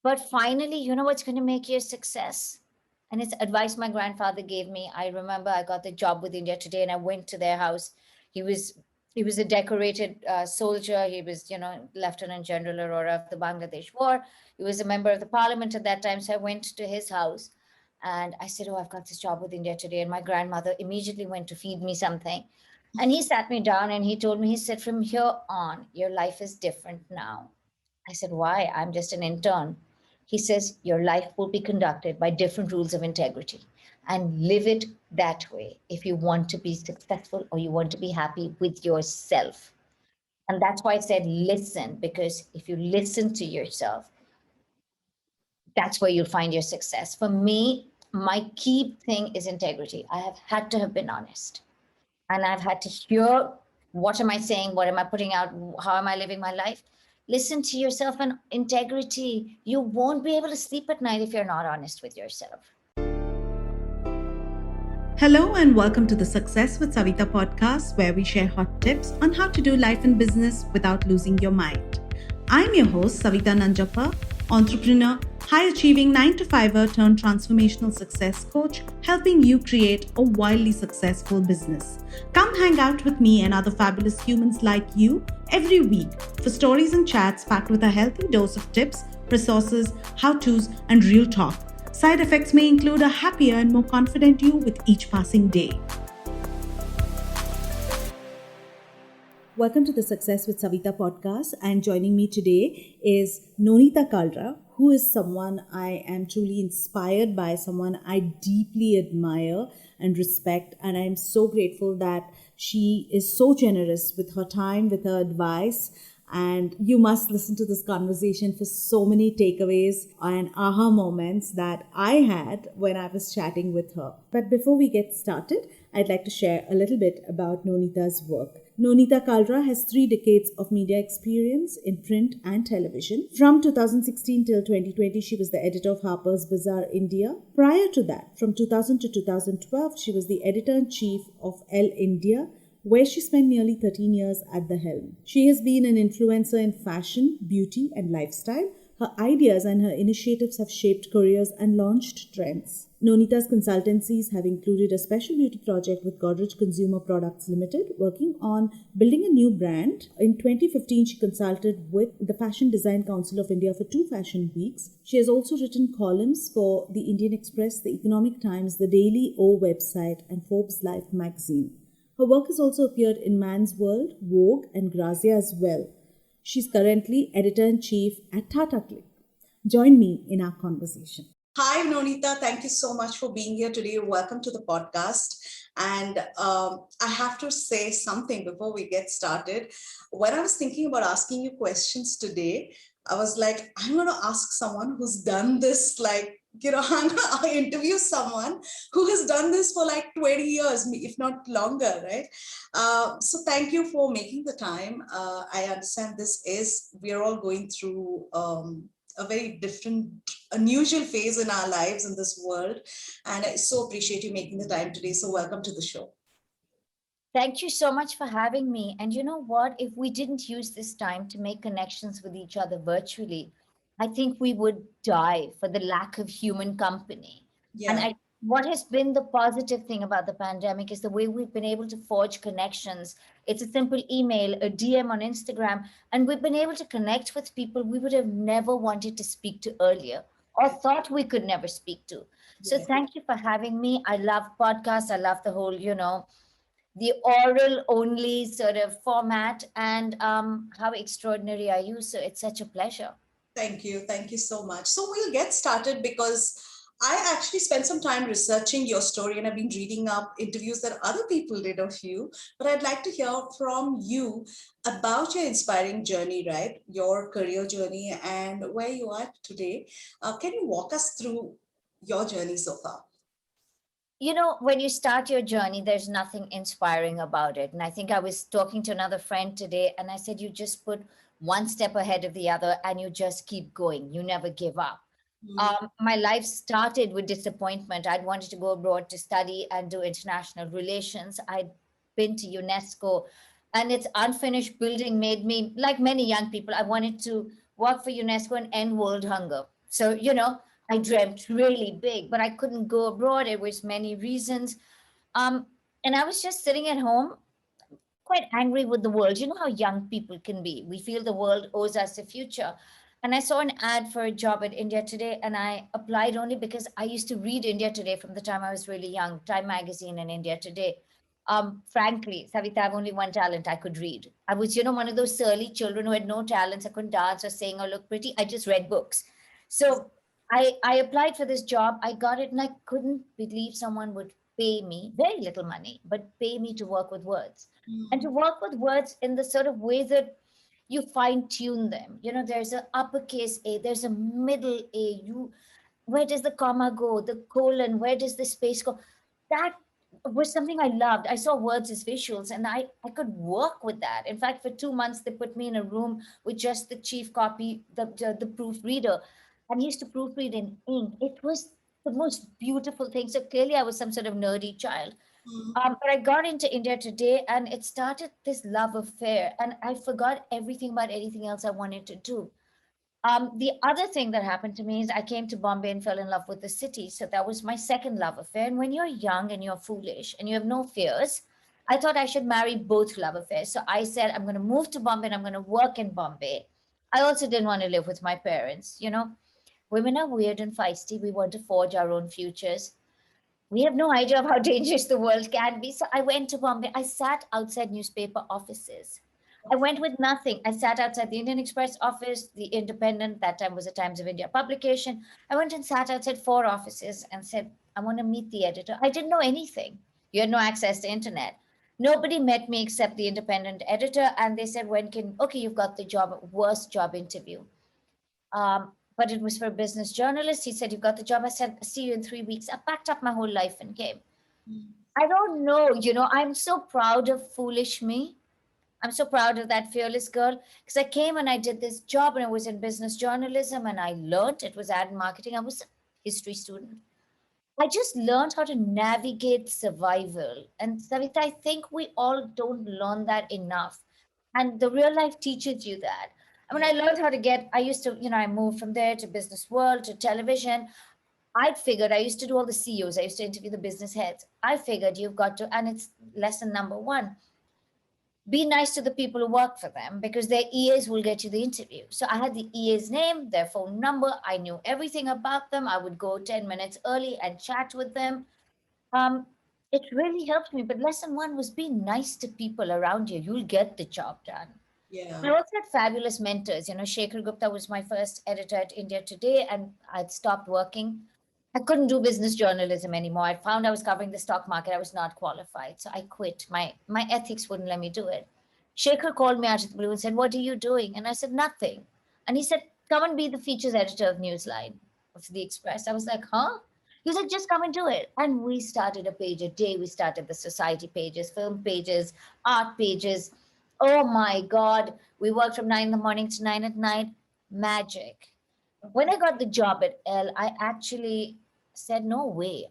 But finally, you know what's going to make you a success? And it's advice my grandfather gave me. I remember I got the job with India Today, and I went to their house. He was he was a decorated soldier. He was, Lieutenant General Aurora of the Bangladesh War. He was a member of the parliament at that time. So I went to his house, and I said, "Oh, I've got this job with India Today." And my grandmother immediately went to feed me something, and he sat me down and he told me, he said, "From here on, your life is different now." I said, "Why? I'm just an intern." He says, "Your life will be conducted by different rules of integrity, and live it that way if you want to be successful or you want to be happy with yourself." And that's why I said, listen, because if you listen to yourself, that's where you'll find your success. For me, my key thing is integrity. I have had to have been honest, and I've had to hear, what am I saying? What am I putting out? How am I living my life? Listen to yourself and integrity. You won't be able to sleep at night if you're not honest with yourself. Hello and welcome to the Success with Savita podcast, where we share hot tips on how to do life and business without losing your mind. I'm your host, Savita Nanjappa, entrepreneur, high achieving 9 to 5er turned transformational success coach, helping you create a wildly successful business. Come hang out with me and other fabulous humans like you every week for stories and chats packed with a healthy dose of tips, resources, how to's, and real talk. Side effects may include a happier and more confident you with each passing day. Welcome to the Success with Savita podcast, and joining me today is Nonita Kalra, who is someone I am truly inspired by, someone I deeply admire and respect, and I am so grateful that she is so generous with her time, with her advice. And you must listen to this conversation for so many takeaways and aha moments that I had when I was chatting with her. But before we get started, I'd like to share a little bit about Nonita's work. Nonita Kalra has 3 decades of media experience in print and television. From 2016 till 2020, she was the editor of HARPER'S BAZAAR India. Prior to that, from 2000 to 2012, she was the editor-in-chief of ELLE India, where she spent nearly 13 years at the helm. She has been an influencer in fashion, beauty, and lifestyle. Her ideas and her initiatives have shaped careers and launched trends. Nonita's consultancies have included a special beauty project with Godrej Consumer Products Ltd, working on building a new brand. In 2015, she consulted with the Fashion Design Council of India for 2 fashion weeks. She has also written columns for the Indian Express, the Economic Times, the Daily O website, and Forbes Life magazine. Her work has also appeared in Man's World, Vogue, and Grazia as well. She's currently editor-in-chief at Tata Click. Join me in our conversation. Hi, Nonita. Thank you so much for being here today. Welcome to the podcast. And I have to say something before we get started. When I was thinking about asking you questions today, I was like, I'm going to ask someone who's done this, I'm going to interview someone who has done this for like 20 years, if not longer, right? So thank you for making the time. I understand we're all going through a very different, unusual phase in our lives in this world. And I so appreciate you making the time today. So welcome to the show. Thank you so much for having me. And you know what? If we didn't use this time to make connections with each other virtually, I think we would die for the lack of human company. And Yeah. what has been the positive thing about the pandemic is the way we've been able to forge connections. It's a simple email, a DM on Instagram, and we've been able to connect with people we would have never wanted to speak to earlier or thought we could never speak to. So Yeah. thank you for having me. I love podcasts. I love the whole, the oral only sort of format, and how extraordinary are you? So it's such a pleasure. Thank you. Thank you so much. So we'll get started because I actually spent some time researching your story and I've been reading up interviews that other people did of you. But I'd like to hear from you about your inspiring journey, right? Your career journey and where you are today. Can you walk us through your journey so far? When you start your journey, there's nothing inspiring about it. And I think I was talking to another friend today, and I said, you just put one step ahead of the other and you just keep going. You never give up. My life started with disappointment. I'd wanted to go abroad to study and do international relations. I'd been to UNESCO, and its unfinished building made me, like many young people, I wanted to work for UNESCO and end world hunger. So, I dreamt really big, but I couldn't go abroad. It was many reasons. Um, and I was just sitting at home, quite angry with the world. You know how young people can be. We feel the world owes us a future. And I saw an ad for a job at India Today, and I applied only because I used to read India Today from the time I was really young, Time Magazine and India Today. Frankly, Savita, I've only one talent. I could read. I was, one of those surly children who had no talents. I couldn't dance or sing or look pretty. I just read books. So I applied for this job. I got it, and I couldn't believe someone would pay me very little money, but pay me to work with words and to work with words in the sort of way that you fine tune them. There's an uppercase A, there's a middle A. Where does the comma go? The colon, where does the space go? That was something I loved. I saw words as visuals, and I could work with that. In fact, for 2 months, they put me in a room with just the chief copy, the proofreader, and he used to proofread in ink. It was the most beautiful thing. So clearly, I was some sort of nerdy child. But I got into India Today, and it started this love affair, and I forgot everything about anything else I wanted to do. The other thing that happened to me is I came to Bombay and fell in love with the city. So that was my second love affair. And when you're young and you're foolish and you have no fears, I thought I should marry both love affairs. So I said, I'm going to move to Bombay and I'm going to work in Bombay. I also didn't want to live with my parents. Women are weird and feisty. We want to forge our own futures. We have no idea of how dangerous the world can be. So I went to Bombay. I sat outside newspaper offices. I went with nothing. I sat outside the Indian Express office, the Independent, that time was a Times of India publication. I went and sat outside 4 offices and said, I want to meet the editor. I didn't know anything. You had no access to internet. Nobody met me except the Independent editor. And they said, okay, you've got the job, worst job interview. But it was for a business journalist. He said, you got the job. I said, see you in 3 weeks. I packed up my whole life and came. I don't know, I'm so proud of foolish me. I'm so proud of that fearless girl because I came and I did this job and I was in business journalism and I learned it was ad marketing. I was a history student. I just learned how to navigate survival. And Savita, I think we all don't learn that enough. And the real life teaches you that. I mean, Yeah. I learned how to I used to, I moved from there to business world to television. I figured I used to do all the CEOs. I used to interview the business heads. I figured you've got to, and it's lesson number one, be nice to the people who work for them because their EAs will get you the interview. So I had the EA's name, their phone number. I knew everything about them. I would go 10 minutes early and chat with them. Um, it really helped me. But lesson one was be nice to people around you. You'll get the job done. I Yeah. also had fabulous mentors. Shekhar Gupta was my first editor at India Today, and I'd stopped working. I couldn't do business journalism anymore. I found I was covering the stock market. I was not qualified. So I quit. My ethics wouldn't let me do it. Shekhar called me out of the blue and said, what are you doing? And I said, nothing. And he said, come and be the features editor of Newsline of the Express. I was like, huh? He said, just come and do it. And we started a page a day. We started the society pages, film pages, art pages. Oh my God. We worked from 9 in the morning to 9 at night. Magic. When I got the job at Elle, I actually said, no way.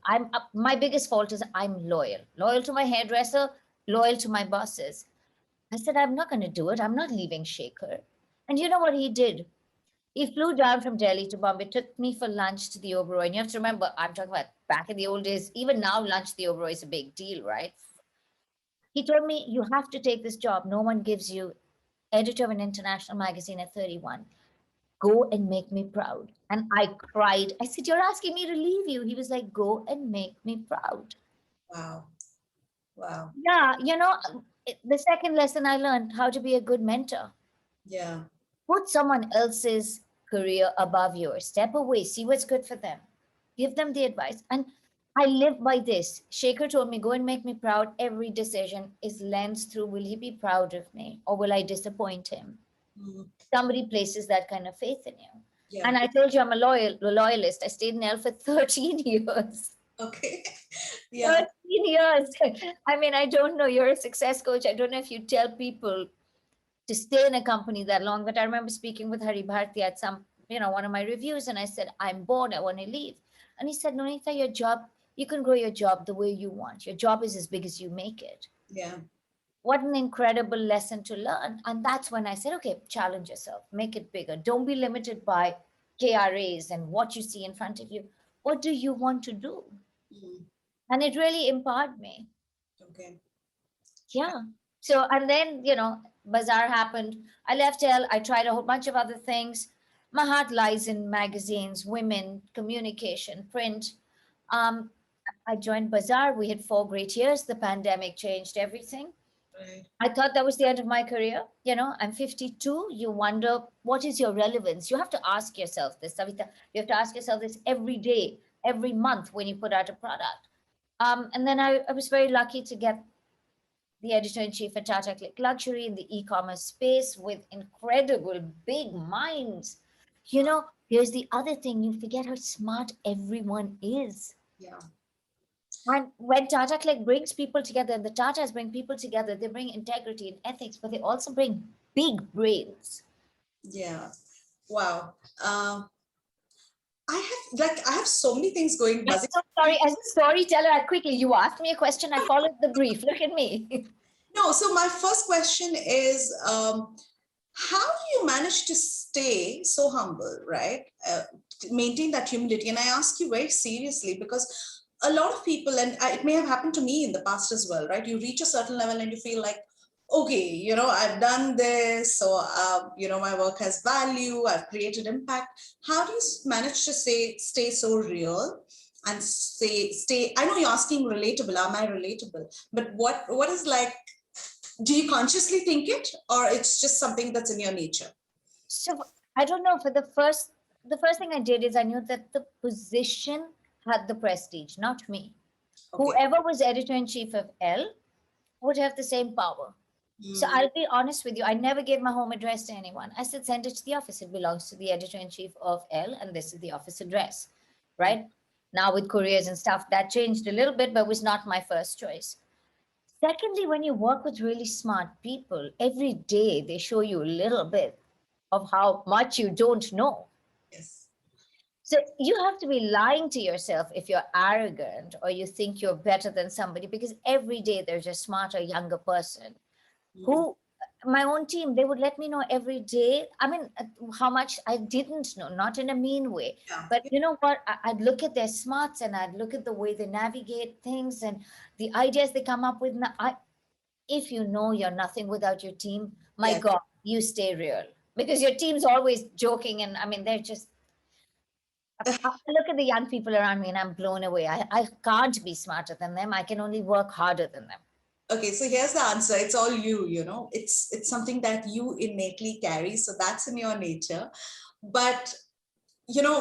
My biggest fault is I'm loyal to my hairdresser, loyal to my bosses. I said, I'm not going to do it. I'm not leaving Shaker. And you know what he did? He flew down from Delhi to Bombay, took me for lunch to the Oberoi. And you have to remember, I'm talking about back in the old days. Even now, lunch at the Oberoi is a big deal, right? He told me, you have to take this job. No one gives you editor of an international magazine at 31. Go and make me proud. And I cried. I said, you're asking me to leave you. He was like, go and make me proud. Wow. Wow. Yeah, the second lesson I learned how to be a good mentor. Yeah. Put someone else's career above yours. Step away, see what's good for them. Give them the advice. And I live by this. Shaker told me, go and make me proud. Every decision is lensed through will he be proud of me or will I disappoint him? Mm. Somebody places that kind of faith in you. Yeah. And I told you I'm a loyalist. I stayed in Elle for 13 years. Okay. Yeah. 13 years. I mean, I don't know. You're a success coach. I don't know if you tell people to stay in a company that long, but I remember speaking with Hari Bharti at one of my reviews, and I said, I'm bored. I want to leave. And he said, Nonita, your job, you can grow your job the way you want. Your job is as big as you make it. Yeah. What an incredible lesson to learn. And that's when I said, okay, challenge yourself, make it bigger. Don't be limited by KRAs and what you see in front of you. What do you want to do? Mm. And it really empowered me. Okay. Yeah. So, and then, Bazaar happened. I left Elle. I tried a whole bunch of other things. My heart lies in magazines, women, communication, print. Um, I joined Bazaar. We had 4 great years. The pandemic changed everything. Right. I thought that was the end of my career. I'm 52. You wonder, what is your relevance? You have to ask yourself this, Savita. You have to ask yourself this every day, every month when you put out a product. And then I was very lucky to get the editor-in-chief at Tata Click Luxury in the e-commerce space with incredible big minds. Here's the other thing, you forget how smart everyone is. Yeah. And when Tata Click brings people together, and the Tatas bring people together, they bring integrity and ethics, but they also bring big brains. Yeah. Wow. I have so many things going I'm buzzing. so sorry. As a storyteller, quickly, you asked me a question. I followed the brief. Look at me. No, so my first question is, how do you manage to stay so humble, right? Maintain that humility. And I ask you very seriously because a lot of people, and it may have happened to me in the past as well, right? You reach a certain level and you feel like, okay, I've done this, so my work has value, I've created impact. How do you manage to stay so real and stay? I know you're asking relatable. Am I relatable? But what is like? Do you consciously think it, or it's just something that's in your nature? So I don't know. For the first thing I did is I knew that the position had the prestige, not me. Okay. Whoever was editor-in-chief of Elle would have the same power. So Mm, I'll be honest with you. I never gave my home address to anyone. I said, send it to the office. It belongs to the editor-in-chief of Elle, and this is the office address. mm, Right? Now with couriers and stuff, that changed a little bit, but was not my first choice. Secondly, when you work with really smart people, every day they show you a little bit of how much you don't know. yes. So you have to be lying to yourself if you're arrogant or you think you're better than somebody, because every day there's a smarter, younger person Mm, who, my own team, they would let me know every day. I mean, how much I didn't know, not in a mean way. yeah. But you know what? I'd look at their smarts and I'd look at the way they navigate things and the ideas they come up with. If you know you're nothing without your team, my Yes. God, you stay real, because your team's always joking. And I mean, they're just, I look at the young people around me and I'm blown away. I can't be smarter than them. I can only work harder than them. Okay, so here's the answer. It's all you, It's something that you innately carry, so that's in your nature. But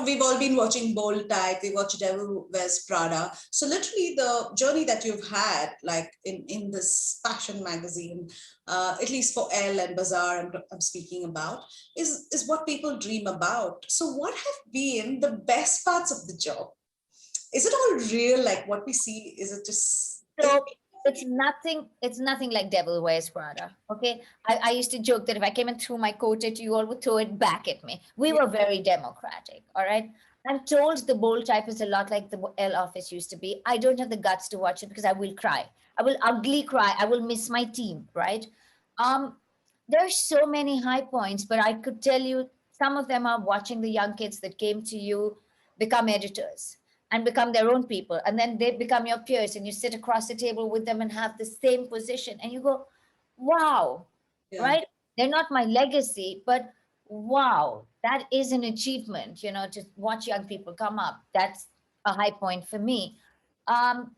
we've all been watching Bold Type, we watched Devil Wears Prada. So literally the journey that you've had, like in this fashion magazine, at least for Elle and Bazaar, I'm speaking about, is what people dream about. So what have been the best parts of the job? Is it all real, like what we see? Is it just, is it? So it's nothing like Devil Wears Prada. Okay. I used to joke that if I came and threw my coat at you, all would throw it back at me. We Yeah, were very democratic. All right. I'm told the Bold Type is a lot like the L office used to be. I don't have the guts to watch it because I will cry. I will ugly cry. I will miss my team. Right. Um, there's so many high points, but I could tell you some of them are watching the young kids that came to you become editors and become their own people. And then they become your peers and you sit across the table with them and have the same position. And you go, wow, yeah, right? They're not my legacy, but wow, that is an achievement, to watch young people come up. That's a high point for me. Um,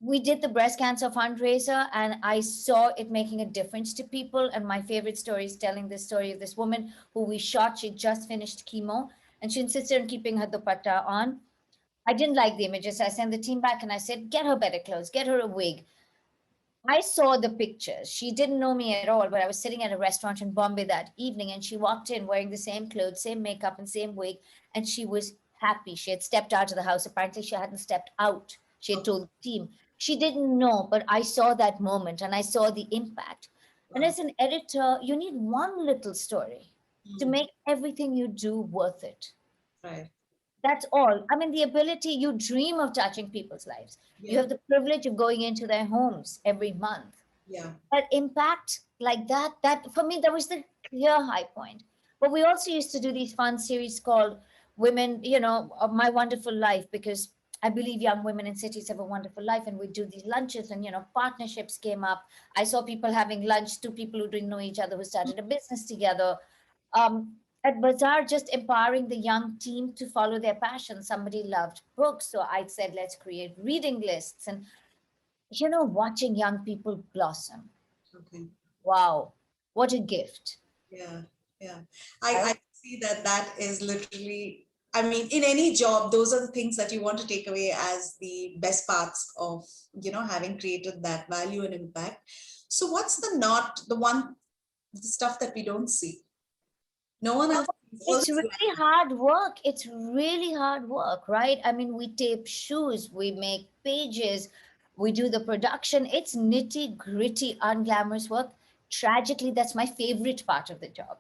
we did the breast cancer fundraiser and I saw it making a difference to people. And my favorite story is telling the story of this woman who we shot. She just finished chemo and she insisted on keeping her dupatta on. I didn't like the images. I sent the team back and I said, get her better clothes, get her a wig. I saw the pictures. She didn't know me at all, but I was sitting at a restaurant in Bombay that evening and she walked in wearing the same clothes, same makeup, and same wig. And she was happy. She had stepped out of the house. Apparently, she hadn't stepped out. She had okay, told the team. She didn't know, but I saw that moment and I saw the impact. And wow. as an editor, you need one little story to Mm, make everything you do worth it. right. That's all. I mean, the ability, you dream of touching people's lives. You Yeah, have the privilege of going into their homes every month. yeah. But impact like that for me, that was the clear high point. But we also used to do these fun series called Women, My Wonderful Life, because I believe young women in cities have a wonderful life. And we do these lunches and, partnerships came up. I saw people having lunch, two people who didn't know each other who started a business together. At Bazaar, just empowering the young team to follow their passion. Somebody loved books. So I said, let's create reading lists and, watching young people blossom. Okay. Wow, what a gift. Yeah, yeah. I see that that is literally, I mean, in any job, those are the things that you want to take away as the best parts of, having created that value and impact. So what's the one, the stuff that we don't see? No one else sees all It's this really hard work. It's really hard work, right? I mean, we tape shoes, we make pages, we do the production. It's nitty gritty, unglamorous work. Tragically, that's my favorite part of the job.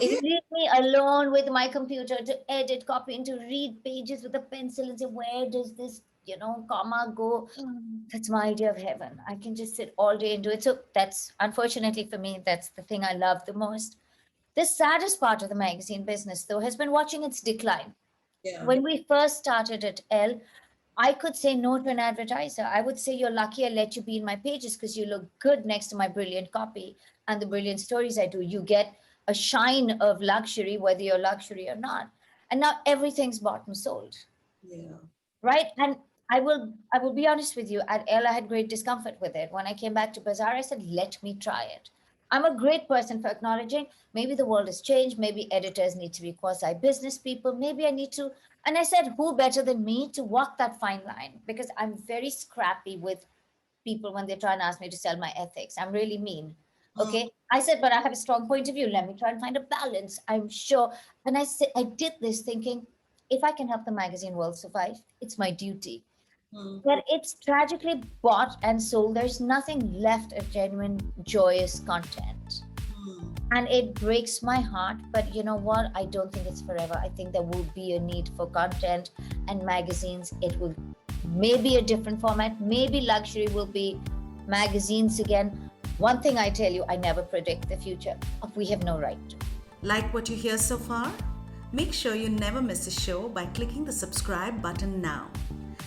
If you okay. leave me alone with my computer to edit, copy, and to read pages with a pencil and say, where does this, comma go? That's my idea of heaven. I can just sit all day and do it. So that's, unfortunately for me, that's the thing I love the most. The saddest part of the magazine business, though, has been watching its decline. Yeah, When we first started at Elle, I could say no to an advertiser. I would say, you're lucky I let you be in my pages because you look good next to my brilliant copy and the brilliant stories I do. You get a shine of luxury, whether you're luxury or not. And now everything's bought and sold, yeah. right? And I will be honest with you. At Elle, I had great discomfort with it. When I came back to Bazaar, I said, let me try it. I'm a great person for acknowledging maybe the world has changed. Maybe editors need to be quasi business people. Maybe I need to. And I said, who better than me to walk that fine line? Because I'm very scrappy with people when they try and ask me to sell my ethics. I'm really mean. Mm, Okay. I said, but I have a strong point of view. Let me try and find a balance. I'm sure. And I said, I did this thinking, if I can help the magazine world survive, it's my duty. mm, But it's tragically bought and sold. There's nothing left of genuine, joyous content. mm. And it breaks my heart. But you know what? I don't think it's forever. I think there will be a need for content and magazines. It will maybe a different format. Maybe luxury will be magazines again. One thing I tell you, I never predict the future. We have no right to. Like what you hear so far? Make sure you never miss a show by clicking the subscribe button now.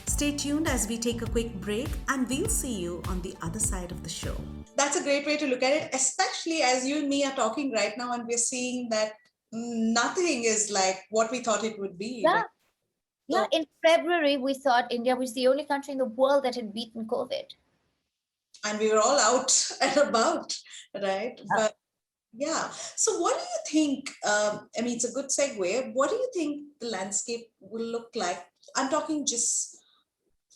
Stay tuned as we take a quick break, and we'll see you on the other side of the show. That's a great way to look at it, especially as you and me are talking right now and we're seeing that nothing is like what we thought it would be, Yeah. right? Yeah. So, In February, we thought India was the only country in the world that had beaten COVID. and we were all out and about, right? Uh, But yeah. So, what do you think? I mean, it's a good segue. What do you think the landscape will look like? I'm talking just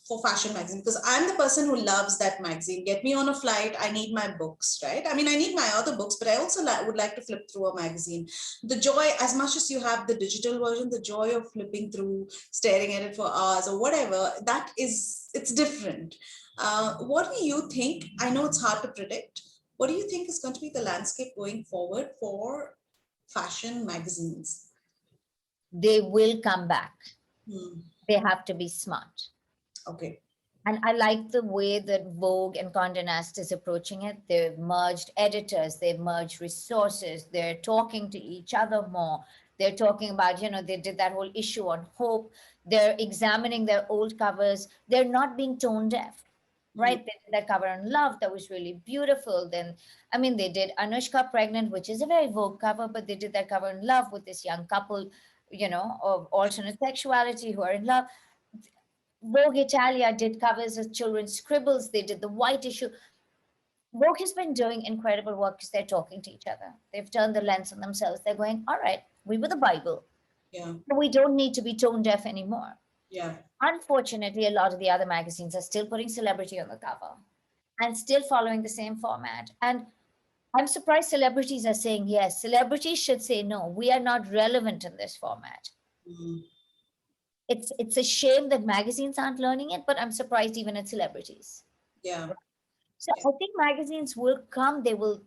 for fashion magazine because I'm the person who loves that magazine. Get me on a flight. I need my books, right? I mean, I need my other books, but I also would like to flip through a magazine. The joy, as much as you have the digital version, the joy of flipping through, staring at it for hours or whatever, that is, it's different. What do you think? I know it's hard to predict. What do you think is going to be the landscape going forward for fashion magazines? they will come back. Hmm. They have to be smart. Okay. And I like the way that Vogue and Condé Nast is approaching it. They've merged editors, they've merged resources, they're talking to each other more. They're talking about, they did that whole issue on hope. They're examining their old covers. They're not being tone deaf, Hmm. right? They did that cover on love that was really beautiful. Then, I mean, they did Anushka Pregnant, which is a very Vogue cover, but they did that cover on love with this young couple, of alternate sexuality who are in love. Vogue Italia did covers of children's scribbles. They did the white issue. Vogue has been doing incredible work because they're talking to each other. They've turned the lens on themselves. They're going, all right, we were the Bible. Yeah. But we don't need to be tone deaf anymore. Yeah. Unfortunately, a lot of the other magazines are still putting celebrity on the cover and still following the same format. And I'm surprised celebrities are saying yes. Celebrities should say no. We are not relevant in this format. Hmm. It's a shame that magazines aren't learning it, but I'm surprised even at celebrities. Yeah. So I think magazines will come, they will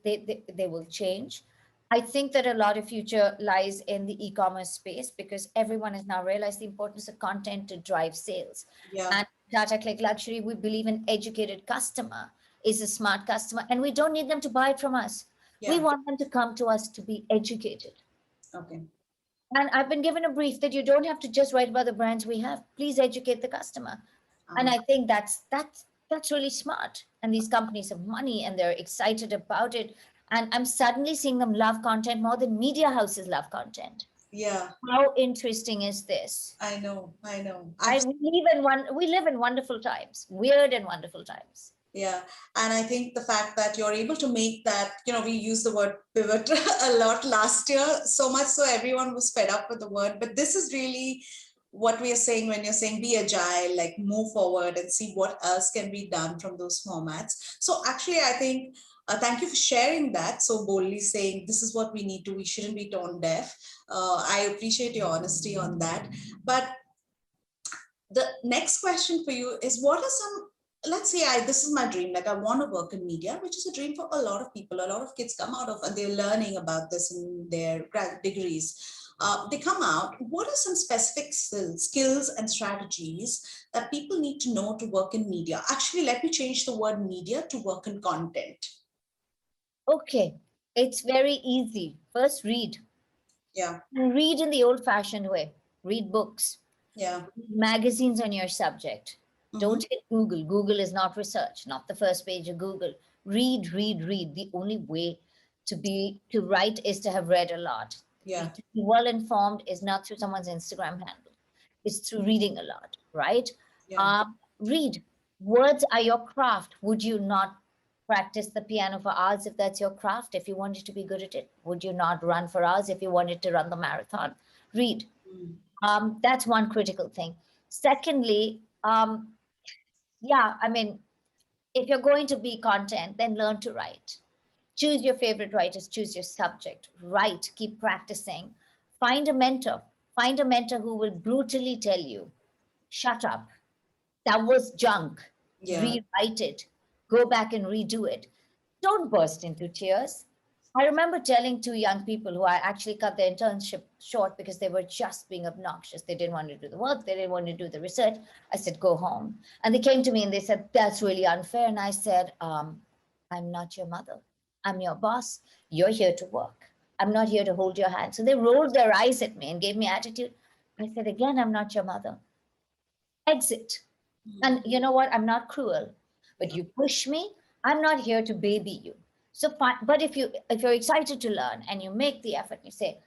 change. I think that a lot of future lies in the e-commerce space because everyone has now realized the importance of content to drive sales. Yeah. And Tata Click Luxury, we believe an educated customer is a smart customer, and we don't need them to buy it from us. We Yeah. want them to come to us to be educated. Okay. And I've been given a brief that you don't have to just write about the brands we have. Please educate the customer. And Ah, I think that's really smart. And these companies have money and they're excited about it. And I'm suddenly seeing them love content more than media houses love content. yeah, How interesting is this? I know. I know. We live in wonderful times, weird and wonderful times. Yeah. And I think the fact that you're able to make that, we used the word pivot a lot last year, so much so everyone was fed up with the word. But this is really what we are saying when you're saying be agile, like move forward and see what else can be done from those formats. So actually, I think thank you for sharing that so boldly, saying this is what we need to, we shouldn't be tone deaf. I appreciate your honesty on that. But the next question for you is, what are some, let's say this is my dream, like I want to work in media, which is a dream for a lot of people. A lot of kids come out of and they're learning about this in their degrees. They come out, what are some specific skills and strategies that people need to know to work in media? Actually, let me change the word media to work in content. Okay, it's very easy. First, read. Yeah. And read in the old fashioned way. Read books, Yeah. magazines on your subject. Mm-hmm. Don't hit Google. Google is not research, not the first page of Google. Read, read, read. The only way to write is to have read a lot. Yeah. To be well informed is not through someone's Instagram handle. It's through reading a lot, right? Yeah. Read. Words are your craft. Would you not practice the piano for hours if that's your craft? If you wanted to be good at it, would you not run for hours if you wanted to run the marathon? Read. Mm. That's one critical thing. Secondly, yeah, I mean, if you're going to be content, then learn to write. Choose your favorite writers, choose your subject, write, keep practicing. Find a mentor. Find a mentor who will brutally tell you, shut up, that was junk, Yeah. rewrite it, go back and redo it. Don't burst into tears. I remember telling two young people who I actually cut their internship short because they were just being obnoxious. They didn't want to do the work, they didn't want to do the research. I said, go home. And they came to me and they said, that's really unfair. And I said, I'm not your mother. I'm your boss. You're here to work. I'm not here to hold your hand. So they rolled their eyes at me and gave me attitude. I said, again, I'm not your mother. Exit. Mm. And you know what? I'm not cruel, but Yeah. you push me. I'm not here to baby you. So, but if you're excited to learn and you make the effort, you say,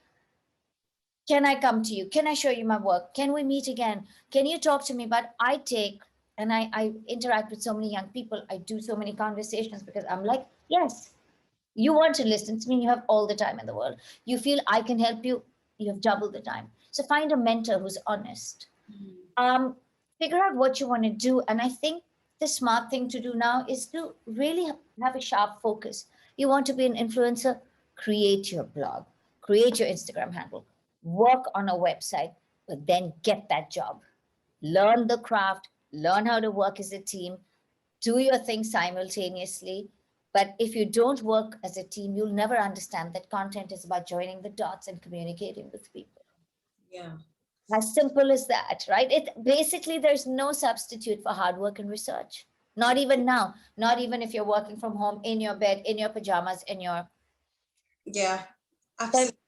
"Can I come to you? Can I show you my work? Can we meet again? Can you talk to me?" But I take and I interact with so many young people. I do so many conversations because I'm like, yes, you want to listen to me. You have all the time in the world. You feel I can help you. You have double the time. So find a mentor who's honest, Mm. um, figure out what you want to do. And I think the smart thing to do now is to really have a sharp focus. You want to be an influencer, create your blog, create your Instagram handle, work on a website, but then get that job. Learn the craft, learn how to work as a team, do your thing simultaneously. But if you don't work as a team, you'll never understand that content is about joining the dots and communicating with people. Yeah. As simple as that, right? It basically there's no substitute for hard work and research. Not even now. Not even if you're working from home in your bed, in your pajamas, in your Yeah. the, Absolutely.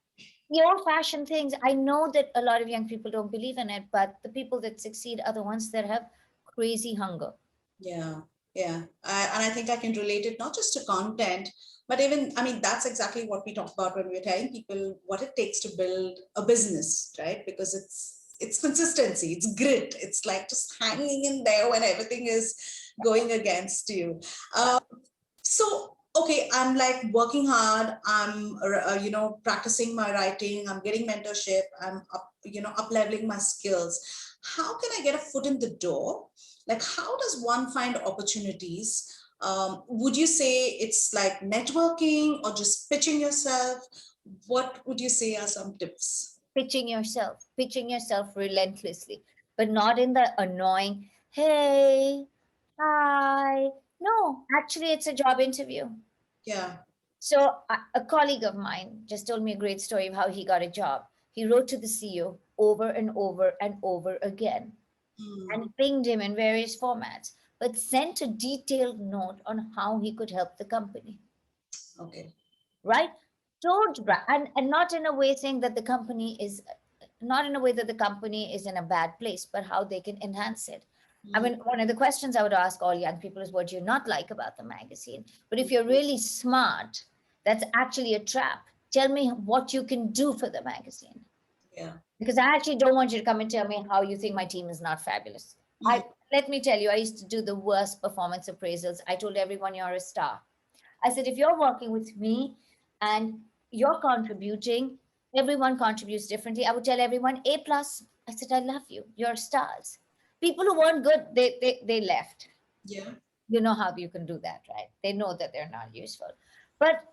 the old-fashioned things. I know that a lot of young people don't believe in it, but the people that succeed are the ones that have crazy hunger. Yeah, yeah. And I think I can relate it not just to content, but even, I mean, that's exactly what we talk about when we're telling people what it takes to build a business, right? Because it's consistency, it's grit, it's like just hanging in there when everything is going against you. Uh, so, okay, I'm like working hard. I'm, practicing my writing. I'm getting mentorship. I'm up, up leveling my skills. How can I get a foot in the door? Like, how does one find opportunities? Would you say it's like networking or just pitching yourself? What would you say are some tips? Pitching yourself relentlessly, but not in the annoying, hey, hi. No, actually, it's a job interview. Yeah. So a colleague of mine just told me a great story of how he got a job. He wrote to the CEO over and over and over again Hmm. and pinged him in various formats, but sent a detailed note on how he could help the company, Okay. right? don't and not in a way saying that the company is not in a way that the company is in a bad place, but how they can enhance it. I Mm, mean, one of the questions I would ask all young people is, what do you not like about the magazine? But if you're really smart, that's actually a trap. Tell me what you can do for the magazine, yeah. because I actually don't want you to come and tell me how you think my team is not fabulous. Mm, Let me tell you, I used to do the worst performance appraisals. I told everyone you're a star. I said, if you're working with me and you're contributing, everyone contributes differently. I would tell everyone A plus. I said, I love you. You're stars. People who weren't good, they left. yeah. You know how you can do that, right? They know that they're not useful. But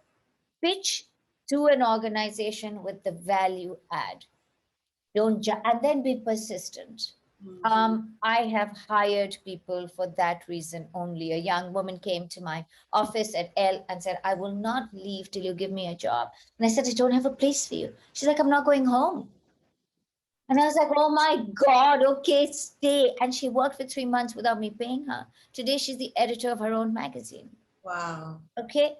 pitch to an organization with the value add. And then be persistent. Mm, I have hired people for that reason only. A young woman came to my office at ELLE and said, I will not leave till you give me a job. And I said, I don't have a place for you. She's like, I'm not going home. And I was like, oh my God, okay, stay. And she worked for 3 months without me paying her. Today, she's the editor of her own magazine. wow. Okay.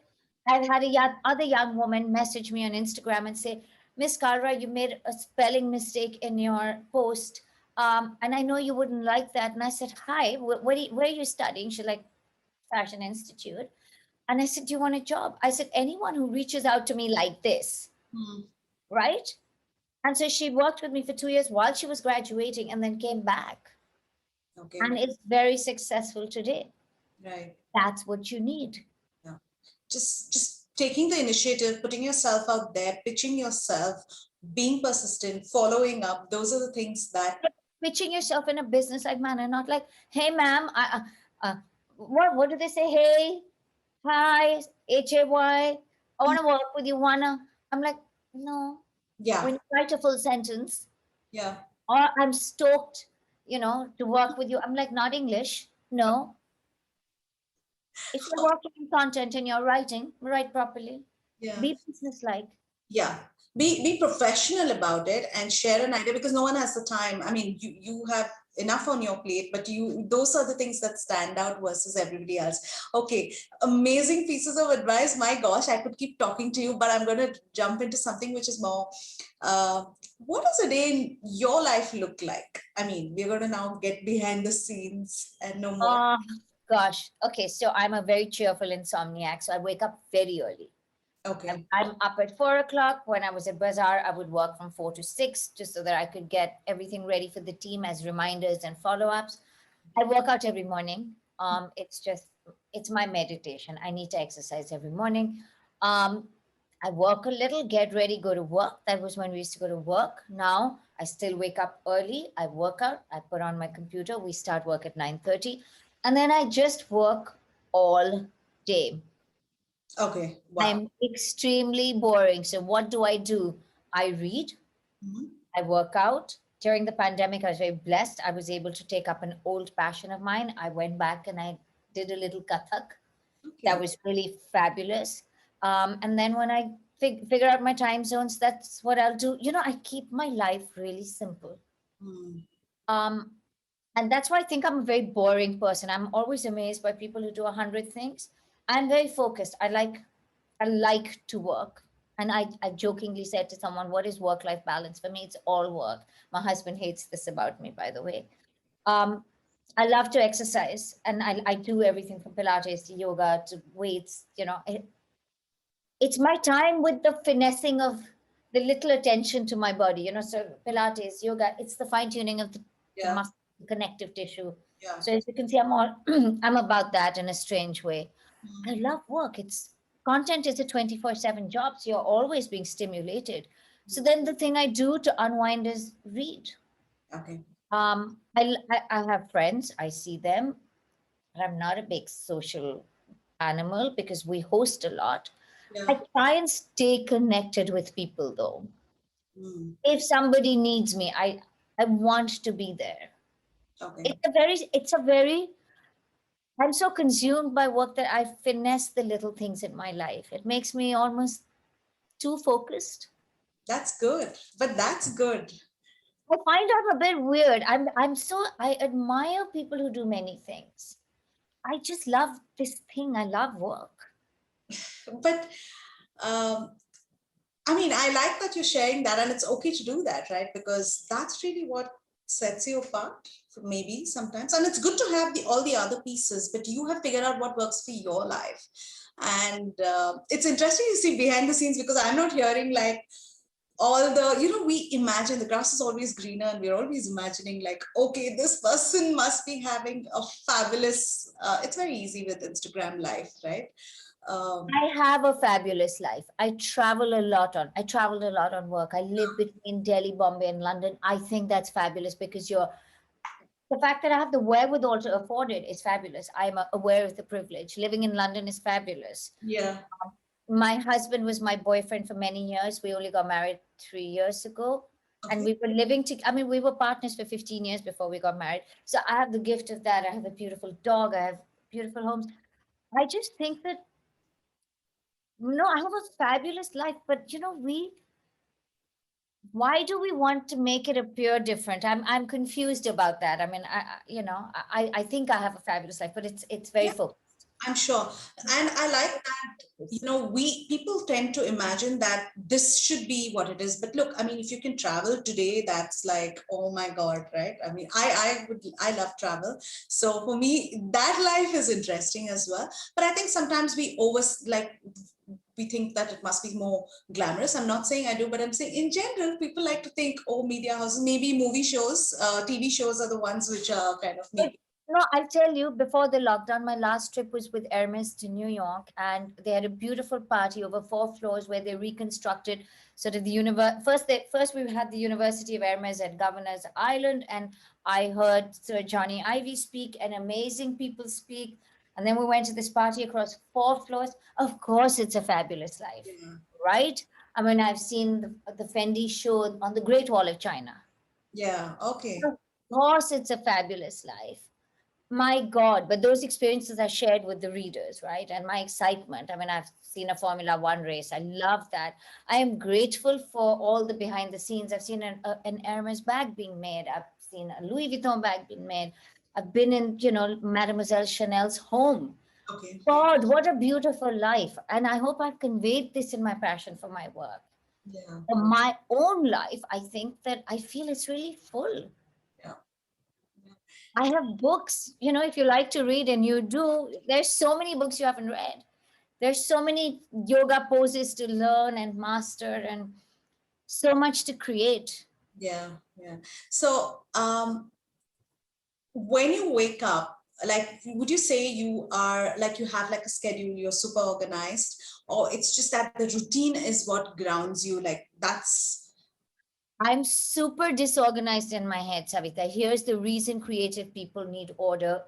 I've had other young woman message me on Instagram and say, Miss Kalra, you made a spelling mistake in your post. And I know you wouldn't like that. And I said, hi, where are you studying? She's like, Fashion Institute. And I said, do you want a job? I said, anyone who reaches out to me like this, Mm, right? And so she worked with me for 2 years while she was graduating and then came back. okay. And it's very successful today. Right. That's what you need. Yeah. Just taking the initiative, putting yourself out there, pitching yourself, being persistent, following up. Those are the things that. Pitching yourself in a business like manner, not like, hey, ma'am, what do they say? Hey, hi, HAY, I Mm, want to work with you. I'm like, no. yeah. When you write a full sentence, Yeah. or I'm stoked, to work with you. I'm like, not English. No. If you're working in content and you're writing, write properly. Yeah. Be business-like. Yeah. Be professional about it and share an idea, because no one has the time. I mean, you have enough on your plate, but those are the things that stand out versus everybody else. Okay, amazing pieces of advice. My gosh, I could keep talking to you, but I'm going to jump into something which is more. Uh, what does a day in your life look like? I mean, we're going to now get behind the scenes and know more. Oh, gosh. Okay, so I'm a very cheerful insomniac, so I wake up very early. Okay. I'm up at 4 o'clock. When I was at BAZAAR, I would work from 4 to 6 just so that I could get everything ready for the team as reminders and follow-ups. I work out every morning. It's my meditation. I need to exercise every morning. Um, I work a little, get ready, go to work. That was when we used to go to work. Now I still wake up early. I work out. I put on my computer. We start work at 9:30, and then I just work all day. Okay. Wow. I'm extremely boring. So what do? I read, Mhm. I work out. During the pandemic, I was very blessed. I was able to take up an old passion of mine. I went back and I did a little Kathak. That Okay. was really fabulous. And then when I figure out my time zones, that's what I'll do. I keep my life really simple. Mm. Um, and that's why I think I'm a very boring person. I'm always amazed by people who do 100 things. I'm very focused. I like to work. And I jokingly said to someone, what is work-life balance? For me, it's all work. My husband hates this about me, by the way. Um, I love to exercise and I do everything from Pilates to yoga to weights. It's my time with the finessing of the little attention to my body. So Pilates, yoga, it's the fine tuning of the Yeah. muscle, the connective tissue. Yeah. So as you can see, I'm about that in a strange way. I Mm. love work. Content is a 24/7 job, so you're always being stimulated. So then the thing I do to unwind is read. Okay. I have friends, I see them, but I'm not a big social animal because we host a lot. Yeah. I try and stay connected with people though. Mm. If somebody needs me, I want to be there. Okay. It's a very I'm so consumed by work that I finesse the little things in my life. It makes me almost too focused. That's good. But that's good. I find out a bit weird. I admire people who do many things. I just love this thing. I love work. But um, I mean, I like that you're sharing that, and it's okay to do that, right? Because that's really what sets you apart, maybe sometimes. And it's good to have all the other pieces, but you have figured out what works for your life. And it's interesting to see behind the scenes, because I'm not hearing like all the, we imagine the grass is always greener, and we're always imagining like, okay, this person must be having a fabulous, it's very easy with Instagram life, right? I have a fabulous life. I traveled a lot on work. I live between Delhi, Bombay, and London. I think that's fabulous because the fact that I have the wherewithal to afford it is fabulous. I'm aware of the privilege. Living in London is fabulous. Yeah. My husband was my boyfriend for many years. We only got married 3 years ago. And Okay. we were living I mean, we were partners for 15 years before we got married. So I have the gift of that. I have a beautiful dog. I have beautiful homes. I just think that, no, I have a fabulous life, but why do we want to make it appear different? I'm confused about that. I mean, I think I have a fabulous life, but it's very Yeah, focused. I'm sure. And I like that, we people tend to imagine that this should be what it is. But look, I mean, if you can travel today, that's like, oh my God, right? I mean, I love travel. So for me, that life is interesting as well. But I think sometimes we think that it must be more glamorous. I'm not saying I do, but I'm saying in general, people like to think, oh, media houses, maybe movie shows, TV shows are the ones which are kind of But making. no, I'll tell you, before the lockdown, my last trip was with Hermes to New York, and they had a beautiful party over 4 floors where they reconstructed sort of the universe. First we had the University of Hermes at Governor's Island, and I heard Sir Johnny Ivy speak, and amazing people speak. And then we went to this party across 4 floors. Of course, it's a fabulous life, Yeah. right? I mean, I've seen the Fendi show on the Great Wall of China. Yeah. Okay. Of course, it's a fabulous life. My God, but those experiences are shared with the readers, right? And my excitement. I mean, I've seen a Formula One race. I love that. I am grateful for all the behind the scenes. I've seen an Hermes bag being made. I've seen a Louis Vuitton bag being made. I've been in, Mademoiselle Chanel's home. Okay. God, what a beautiful life. And I hope I've conveyed this in my passion for my work. Yeah. For my own life, I think that I feel it's really full. Yeah. I have books, if you like to read and you do, there's so many books you haven't read. There's so many yoga poses to learn and master and so much to create. Yeah. Yeah. So, when you wake up, like, would you say you are like, you have like a schedule, you're super organized, or it's just that the routine is what grounds you? Like, that's, I'm super disorganized in my head, Savita. Here's the reason creative people need order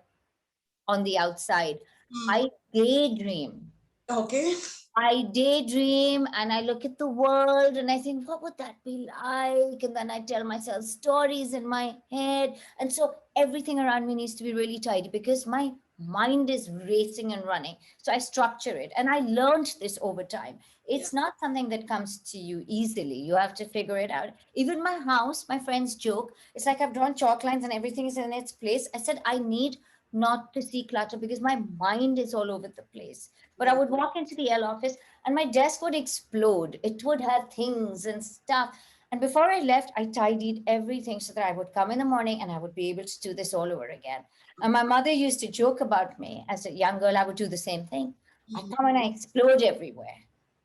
on the outside. hmm, I daydream. okay. I daydream and I look at the world and I think, what would that be like? And then I tell myself stories in my head. And so everything around me needs to be really tidy because my mind is racing and running. So I structure it. And I learned this over time. Yeah. It's not something that comes to you easily. You have to figure it out. Even my house, my friends joke, it's like I've drawn chalk lines and everything is in its place. I said, I need not to see clutter because my mind is all over the place. But I Yeah. would walk into the L office and my desk would explode. It would have things and stuff. And before I left, I tidied everything so that I would come in the morning and I would be able to do this all over again. And my mother used to joke about me as a young girl, I would do the same thing. I Mhm. come and I explode everywhere,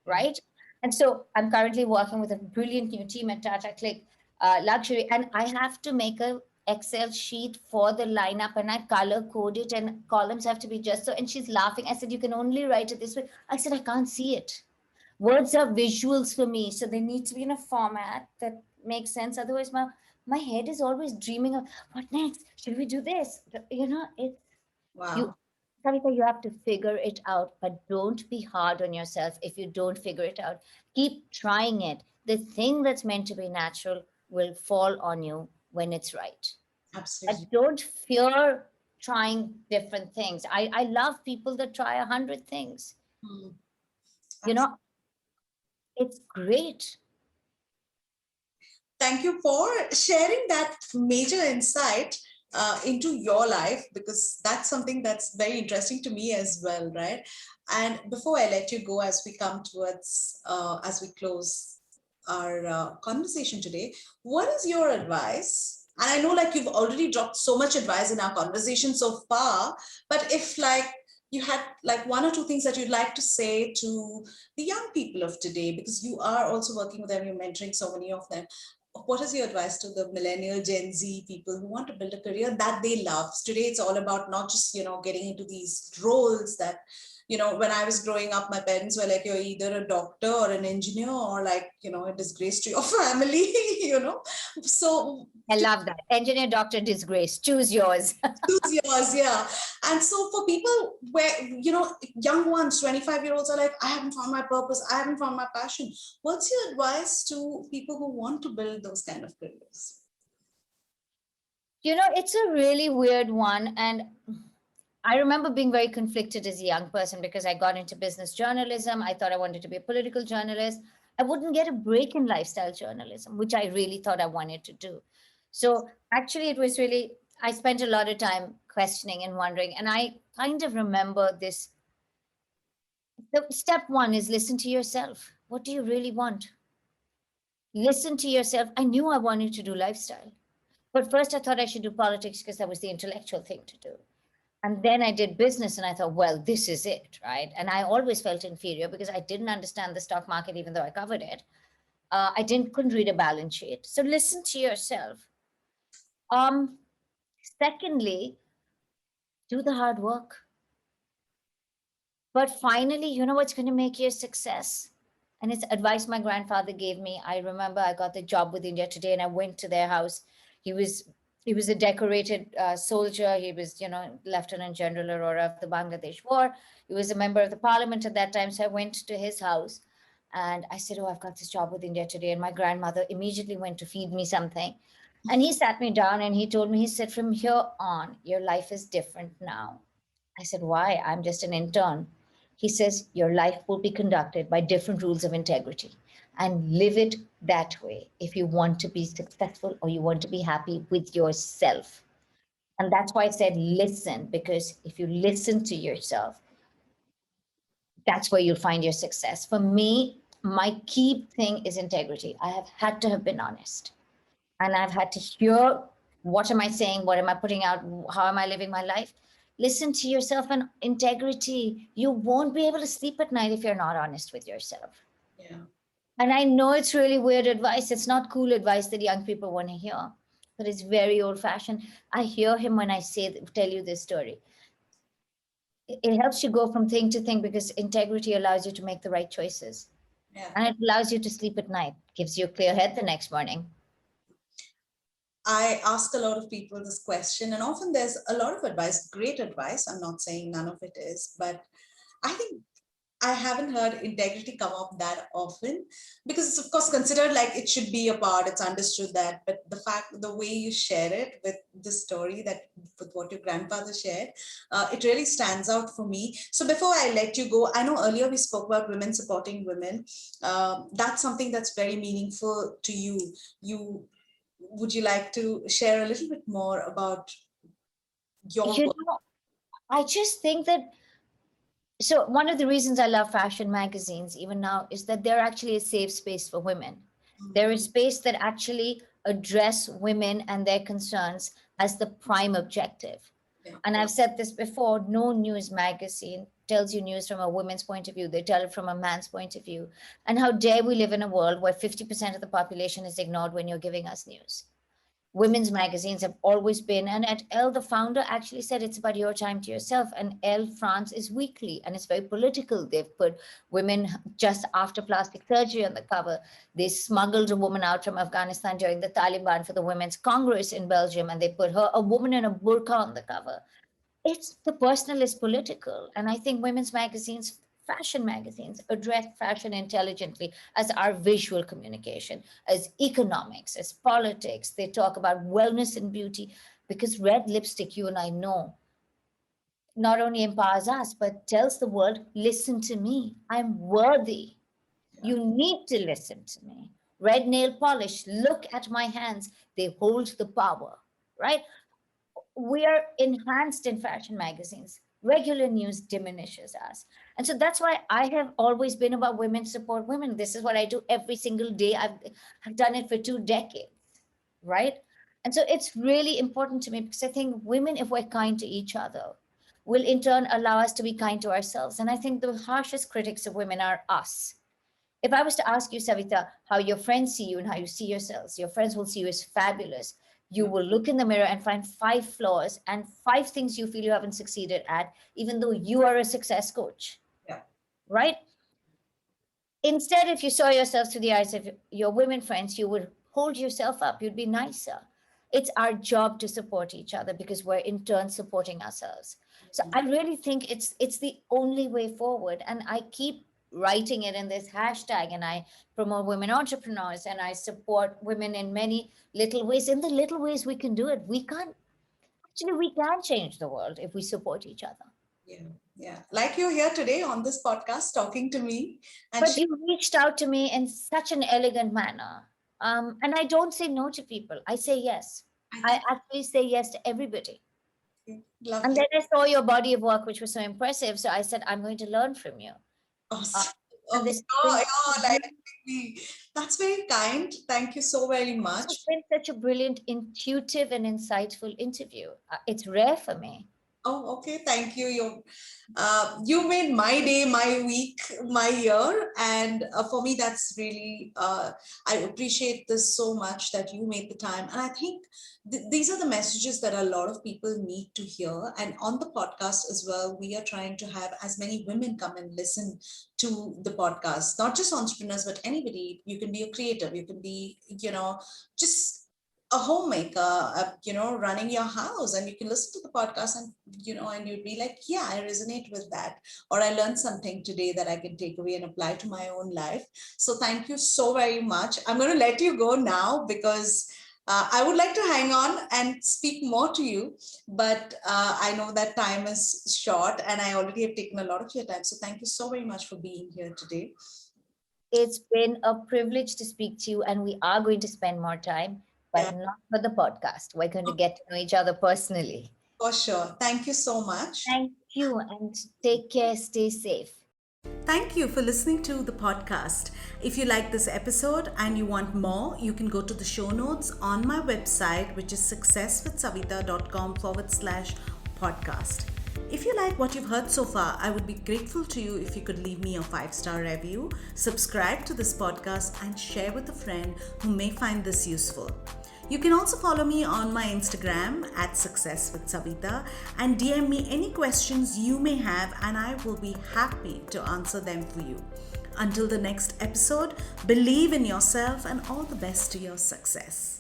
right? And so I'm currently working with a brilliant new team at Tata Click Luxury, and I have to make a Excel sheet for the lineup and I color code it and columns have to be just so. And she's laughing. I said, you can only write it this way. I said, I can't see it. Words are visuals for me. So they need to be in a format that makes sense. Otherwise, my head is always dreaming of what next? Should we do this? It's you Wow. Savita, you have to figure it out, but don't be hard on yourself if you don't figure it out. Keep trying it. The thing that's meant to be natural will fall on you when it's right. Absolutely. But don't fear trying different things. I love people that try 100 things. Hmm. You Absolutely. know, it's great. Thank you for sharing that major insight into your life, because that's something that's very interesting to me as well, right? And before I let you go, as we come towards, as we close our conversation today. What is your advice? And I know like you've already dropped so much advice in our conversation so far, but if like you had like one or two things that you'd like to say to the young people of today, because you are also working with them, you're mentoring so many of them. What is your advice to the millennial Gen Z people who want to build a career that they love? Today, it's all about not just, getting into these roles that, when I was growing up, my parents were like, you're either a doctor or an engineer or like, a disgrace to your family, So I love that. Engineer, doctor, disgrace. Choose yours. choose yours, yeah. And so for people where, young ones, 25-year-olds are like, I haven't found my purpose, I haven't found my passion. What's your advice to people who want to build those kind of careers? It's a really weird one. And I remember being very conflicted as a young person because I got into business journalism. I thought I wanted to be a political journalist. I wouldn't get a break in lifestyle journalism, which I really thought I wanted to do. So actually, it was really, I spent a lot of time questioning and wondering. And I kind of remember this. The step one is listen to yourself. What do you really want? Listen to yourself. I knew I wanted to do lifestyle. But first, I thought I should do politics because that was the intellectual thing to do. And then I did business and I thought, well, this is it, right? And I always felt inferior because I didn't understand the stock market, even though I covered it. Couldn't read a balance sheet. So listen to yourself. Um, Secondly, do the hard work. But finally, you know what's going to make you a success? And it's advice my grandfather gave me. I remember I got the job with India Today and I went to their house. He was he was a decorated soldier. He was, Lieutenant General Arora of the Bangladesh War. He was a member of the parliament at that time. So I went to his house and I said, oh, I've got this job with India Today. And my grandmother immediately went to feed me something. And he sat me down and he told me, he said, from here on, your life is different now. I said, why? I'm just an intern. He says, your life will be conducted by different rules of integrity and live it that way if you want to be successful or you want to be happy with yourself. And that's why I said, listen, because if you listen to yourself, that's where you'll find your success. For me, my key thing is integrity. I have had to have been honest and I've had to hear what am I saying? What am I putting out? How am I living my life? Listen to yourself and integrity. You won't be able to sleep at night if you're not honest with yourself. Yeah. And I know it's really weird advice. It's not cool advice that young people want to hear, but it's very old fashioned. I hear him when I tell you this story. It helps you go from thing to thing because integrity allows you to make the right choices. Yeah. And it allows you to sleep at night, gives you a clear head the next morning. I ask a lot of people this question, and often there's a lot of advice, great advice. I'm not saying none of it is, but I think I haven't heard integrity come up that often because it's of course considered like it should be a part, it's understood that, but the way you share it with the story that with what your grandfather shared, it really stands out for me. So before I let you go, I know earlier we spoke about women supporting women. That's something that's very meaningful to you. Would you like to share a little bit more about your work? I just think that, so one of the reasons I love fashion magazines even now is that they're actually a safe space for women. They're a space that actually address women and their concerns as the prime objective. Yeah. And I've said this before, no news magazine tells you news from a woman's point of view. They tell it from a man's point of view. And how dare we live in a world where 50% of the population is ignored when you're giving us news? Women's magazines have always been, and at Elle, the founder actually said it's about your time to yourself. And Elle France is weekly and it's very political. They've put women just after plastic surgery on the cover. They smuggled a woman out from Afghanistan during the Taliban for the Women's Congress in Belgium, and they put her, a woman in a burqa, on the cover. It's the personal is political. And I think women's magazines, fashion magazines, address fashion intelligently as our visual communication, as economics, as politics. They talk about wellness and beauty because red lipstick, you and I know, not only empowers us, but tells the world, listen to me. I'm worthy. Yeah. You need to listen to me. Red nail polish, look at my hands. They hold the power, right? We are enhanced in fashion magazines. Regular news diminishes us. And so that's why I have always been about women support women. This is what I do every single day. I've done it for 2 decades, right? And so it's really important to me because I think women, if we're kind to each other, will in turn allow us to be kind to ourselves. And I think the harshest critics of women are us. If I was to ask you, Savita, how your friends see you and how you see yourselves, your friends will see you as fabulous. You Yeah. will look in the mirror and find 5 flaws and 5 things you feel you haven't succeeded at, even though you are a success coach, Yeah. right? Instead, if you saw yourself through the eyes of your women friends, you would hold yourself up. You'd be nicer. It's our job to support each other because we're in turn supporting ourselves. So I really think it's the only way forward. And I keep writing it in this hashtag, and I promote women entrepreneurs, and I support women in many little ways. In the little ways we can do it. We can change the world if we support each other. Yeah. Yeah. Like you're here today on this podcast talking to me and But you reached out to me in such an elegant manner. And I don't say no to people. I say yes. I I think actually say yes to everybody. And lovely. then I saw your body of work, which was so impressive. So I said, I'm going to learn from you. Uh, Awesome. and Oh, this has been like me. That's very kind. Thank you so very this has much. been such a brilliant, intuitive, and insightful interview. It's rare for me. Oh, okay. Thank you. You made my day, my week, my year, and for me, that's really. I appreciate this so much that you made the time, and I think these are the messages that a lot of people need to hear. And on the podcast as well, we are trying to have as many women come and listen to the podcast, not just entrepreneurs, but anybody. You can be a creative. You can be, just a homemaker, running your house, and you can listen to the podcast, and and you'd be like, yeah, I resonate with that, or I learned something today that I can take away and apply to my own life. So thank you so very much. I'm going to let you go now because I would like to hang on and speak more to you, but I know that time is short and I already have taken a lot of your time. So thank you so very much for being here today. It's been a privilege to speak to you, and we are going to spend more time, Yeah, but not for the podcast. We're going to get to know each other personally. for sure. Thank you so much. Thank you, and take care. Stay safe. Thank you for listening to the podcast. If you like this episode and you want more, you can go to the show notes on my website, which is successwithsavita.com/podcast. If you like what you've heard so far, I would be grateful to you if you could leave me a 5-star review, subscribe to this podcast, and share with a friend who may find this useful. You can also follow me on my Instagram at Success with Savita and DM me any questions you may have, and I will be happy to answer them for you. Until the next episode, believe in yourself and all the best to your success.